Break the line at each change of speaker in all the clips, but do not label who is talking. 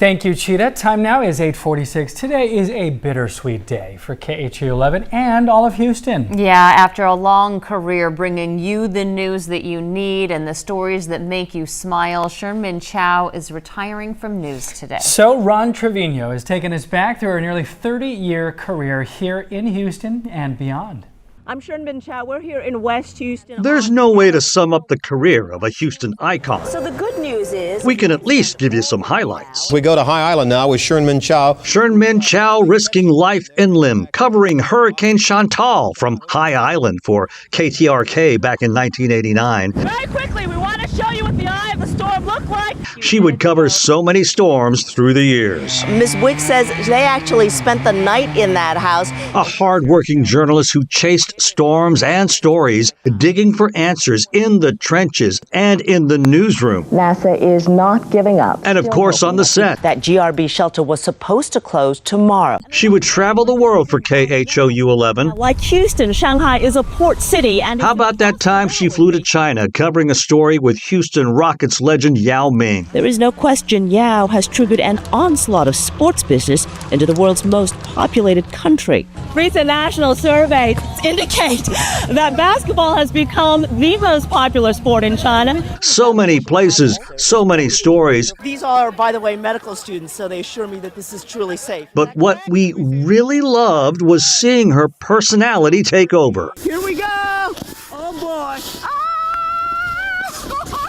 Thank you, Cheetah. Time now is 8:46. Today is a bittersweet day for KHOU 11 and all of Houston.
Yeah, after a long career bringing you the news that you need and the stories that make you smile, Shern-Min Chow is retiring from news today.
So Ron Trevino has taken us back through her nearly 30-year career here in Houston and beyond.
I'm Shern-Min Chow. We're here in West Houston.
There's no way to sum up the career of a Houston icon.
So the good news is
We can at least give you some highlights.
We go to High Island now with Shern-Min Chow.
Shern-Min Chow risking life in limb, covering Hurricane Chantal from High Island for KTRK back in 1989.
very quickly, we want to show you what the eye of the storm looked like.
She would cover so many storms through the years.
Ms. Wick says they actually spent the night in that house.
A hard-working journalist who chased storms and stories, digging for answers in the trenches and in the newsroom.
NASA is not giving up.
And of course on the set.
That GRB shelter was supposed to close tomorrow.
She would travel the world for KHOU 11.
Like Houston, Shanghai is a port city. And
How about that time she flew to China, covering a story with Houston Rockets legend Yao Ming?
There is no question Yao has triggered an onslaught of sports business into the world's most populated country.
recent national surveys indicate that basketball has become the most popular sport in China.
So many places, so many stories.
These are, by the way, medical students, so they assure me that this is truly safe.
But what we really loved was seeing her personality take over.
Here we go! Oh boy!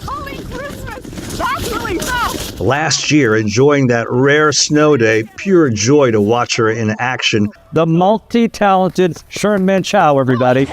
Holy Christmas! That's really tough!
Last year, enjoying that rare snow day, pure joy to watch her in action.
The multi-talented Shern-Min Chow, everybody.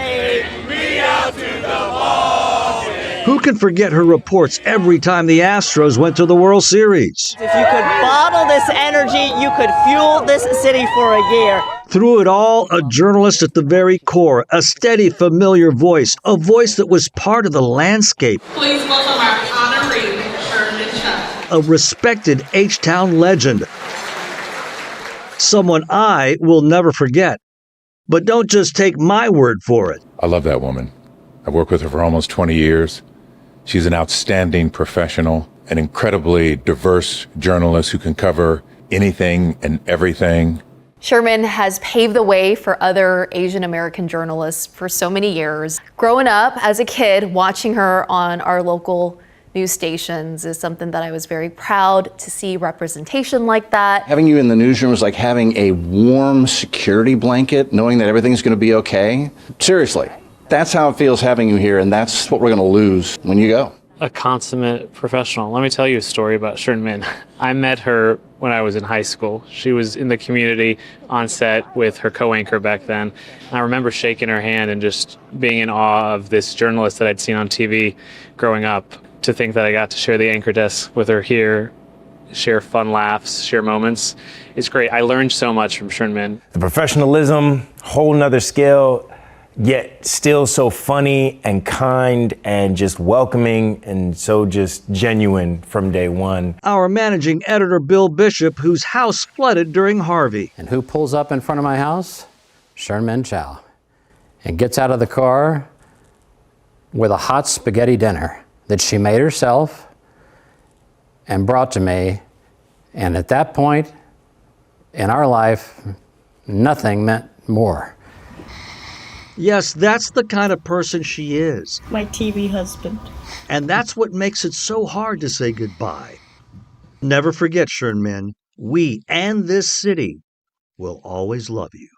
Who can forget her reports every time the Astros went to the World Series?
If you could bottle this energy, you could fuel this city for a year.
Through it all, a journalist at the very core, a steady, familiar voice, a voice that was part of the landscape.
Please welcome our honoree, Shern-Min Chow.
A respected H-Town legend. Someone I will never forget. But don't just take my word for it.
I love that woman. I've worked with her for almost 20 years. She's an outstanding professional, an incredibly diverse journalist who can cover anything and everything.
Shern-Min has paved the way for other Asian American journalists for so many years. Growing up as a kid, watching her on our local news stations is something that I was very proud to see representation like that.
Having you in the newsroom is like having a warm security blanket, knowing that everything's going to be okay. Seriously, that's how it feels having you here, and that's what we're going to lose when you go.
A consummate professional. Let me tell you a story about Shern-Min. I met her when I was in high school. She was in the community on set with her co-anchor back then. I remember shaking her hand and just being in awe of this journalist that I'd seen on TV growing up. To think that I got to share the anchor desk with her here, share fun laughs, share moments, it's great. I learned so much from Shern-Min.
The professionalism, whole nother scale, yet still so funny and kind and just welcoming and so just genuine from day one.
Our managing editor, Bill Bishop, whose house flooded during Harvey.
And who pulls up in front of my house? Shern-Min Chow. And gets out of the car with a hot spaghetti dinner that she made herself and brought to me. And at that point in our life, nothing meant more.
Yes, that's the kind of person she is.
My TV husband.
And that's what makes it so hard to say goodbye. Never forget, Shern-Min, we and this city will always love you.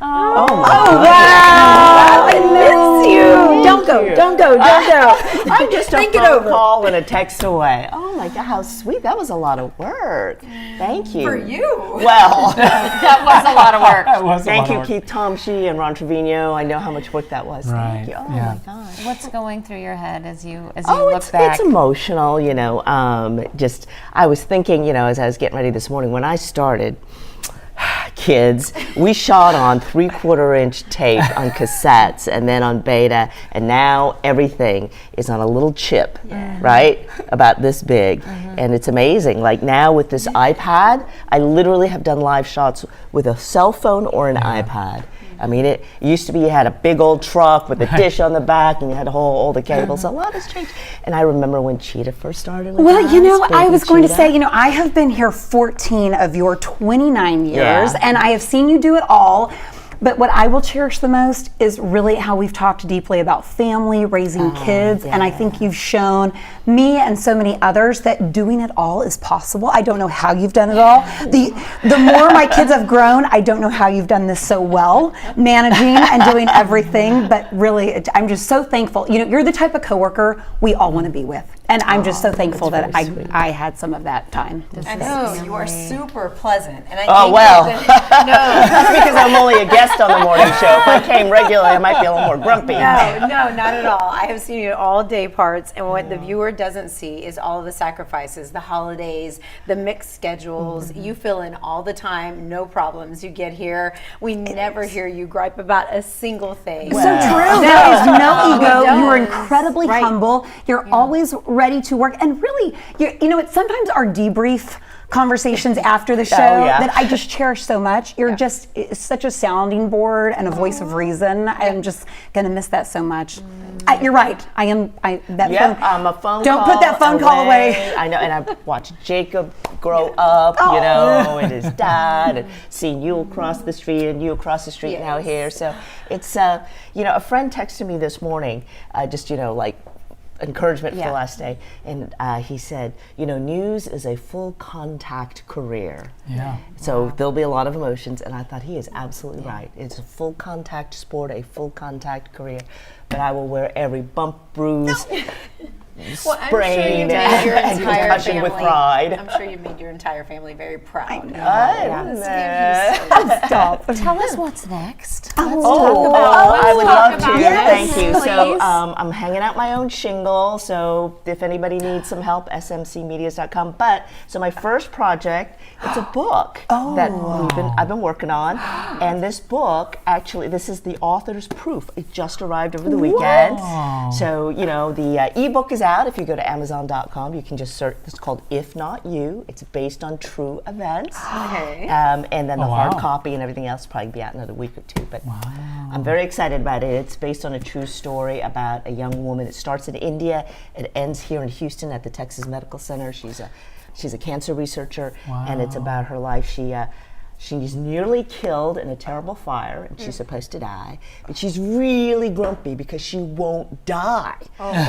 Oh wow! I miss you.
Don't go.
I'm just
a phone call and a text away. Oh my God, how sweet. That was a lot of work. Thank you.
For you?
Well,
That was a lot of work.
thank you, Keith Tomshe and Ron Trevino. I know how much work that was.
Right.
Thank you. Oh
Yeah.
my God.
What's going through your head as you
It's emotional, you know. I was thinking, you know, as I was getting ready this morning, when I started, kids, we shot on 3/4-inch tape on cassettes and then on beta, and now everything is on a little chip, right? About this big. And it's amazing. Like now with this iPad, I literally have done live shots with a cell phone or an iPad. I mean, it used to be you had a big old truck with a dish on the back, and you had to hold all the cables. A lot has changed. And I remember when Cheetah first started with
Well,
us,
you know, I
baby
was going to
Cheetah.
say, you know, I have been here 14 of your 29 years,
Yeah.
and I have seen you do it all. But what I will cherish the most is really how we've talked deeply about family, raising kids, and I think you've shown me and so many others that doing it all is possible. I don't know how you've done it all. The more my kids have grown, I don't know how you've done this so well, managing and doing everything, but really, I'm just so thankful. You know, you're the type of coworker we all want to be with. And I'm just so thankful that I had some of that time.
I know, you are super pleasant. And I
Oh, well.
That's
because I'm only a guest on the morning show. If I came regularly, I might be a little more grumpy.
No, not at all. I have seen you all day parts, and what the viewer doesn't see is all of the sacrifices, the holidays, the mixed schedules. You fill in all the time, no problems. You get here. We never hear you gripe about a single thing.
So true. There is no ego. You are incredibly humble. You're always ready to work. And really, you know, it's sometimes our debrief conversations after the show that I just cherish so much. You're just such a sounding board and a voice of reason. I'm just going to miss that so much. You're right. I am. That phone.
I'm a phone
Don't
call
put that phone call away.
I know, and I've watched Jacob grow up, you know, and his dad, and seeing you across the street and you across the street now here. So it's, you know, a friend texted me this morning, just, you know, like, encouragement for the last day, and he said, you know, news is a full contact career. So there'll be a lot of emotions, and I thought he is absolutely right. It's a full contact sport, a full contact career, but I will wear every bump, bruise, sprain, and concussion with pride.
I'm sure you made your entire family very proud.
Stop.
Tell us what's next.
I would love to. Thank you. So I'm hanging out my own shingle. So if anybody needs some help, smcmedias.com. But so my first project, it's a book that I've been working on, and this book actually, this is the author's proof. It just arrived over the weekend. So you know the ebook is out. If you go to Amazon.com, you can just search. It's called If Not You. It's based on true events. And then the hard copy and everything else will probably be out in another week or two. But I'm very excited about it. It's based on a true story about a young woman. It starts in India. It ends here in Houston at the Texas Medical Center. She's a cancer researcher, and it's about her life. She's nearly killed in a terrible fire, and she's supposed to die, but she's really grumpy because she won't die.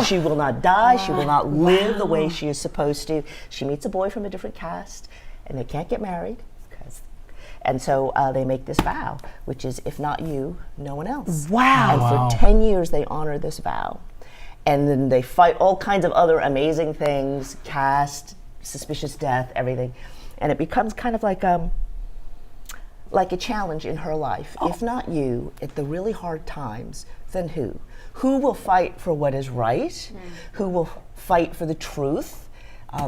She will not die. She will not live the way she is supposed to. She meets a boy from a different caste, and they can't get married. And so they make this vow, which is, if not you, no one else. And for 10 years, they honor this vow. And then they fight all kinds of other amazing things, caste, suspicious death, everything. And it becomes kind of like a challenge in her life. If not you, at the really hard times, then who? Who will fight for what is right? Who will fight for the truth?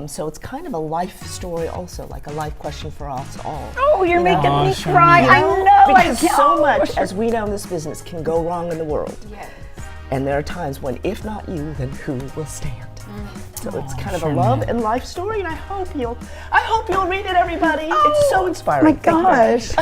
So it's kind of a life story also, like a life question for us all.
Oh, you're making me cry. I know.
Because so much, as we know in this business, can go wrong in the world. And there are times when, if not you, then who will stand? So it's kind of a love and life story, and I hope you'll read it, everybody. It's so inspiring.
My gosh.